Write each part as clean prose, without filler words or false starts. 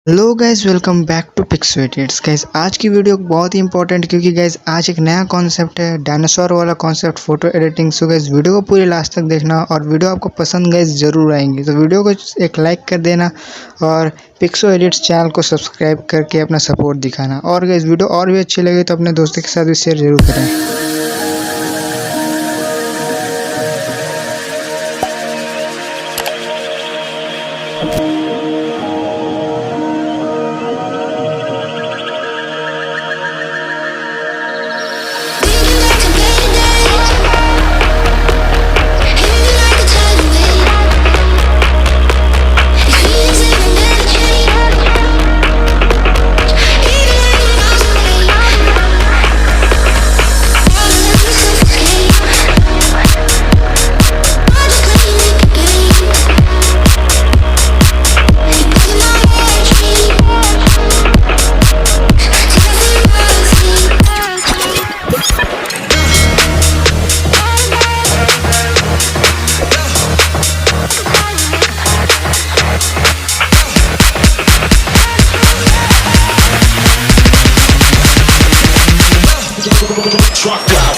Hello guys, welcome back to Pixo Edits. Guys आज की video बहुत ही इंपॉर्टेंट क्योंकि गाइज आज एक नया कॉन्सेप्ट है, डायनासोर वाला concept, photo editing. So guys video को पूरे लास्ट तक देखना और वीडियो आपको पसंद गाइज जरूर आएंगी, तो वीडियो को एक लाइक कर देना और पिक्सो एडिट्स चैनल को सब्सक्राइब करके अपना सपोर्ट दिखाना। और गाइज वीडियो और भी अच्छी लगे तो अपने दोस्तों के साथ भी शेयर जरूर करें। Truck out.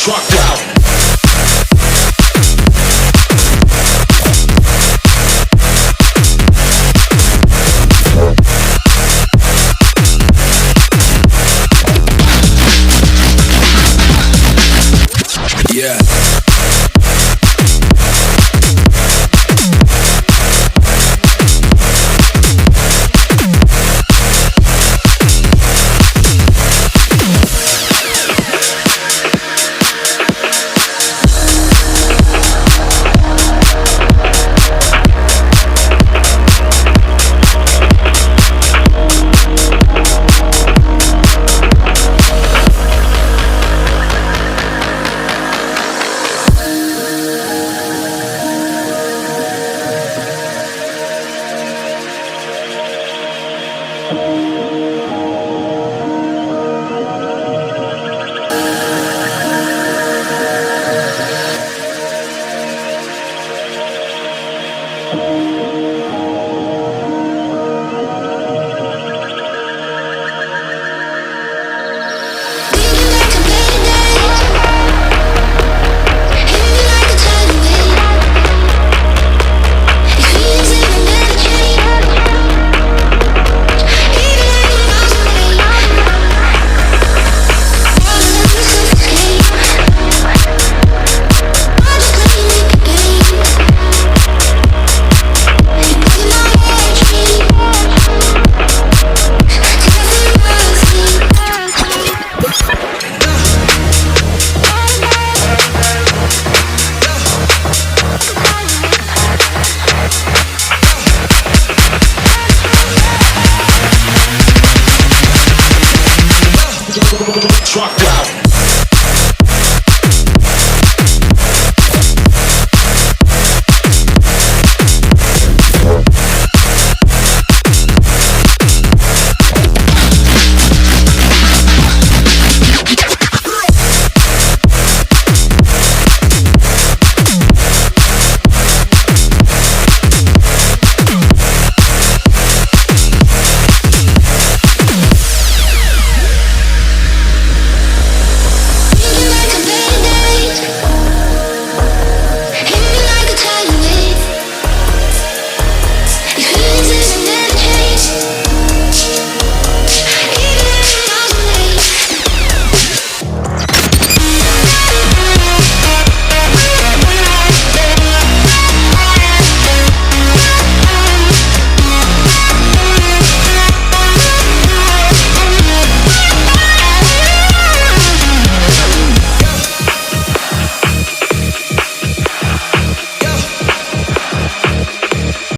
Trucked out. Yeah. Trucked out.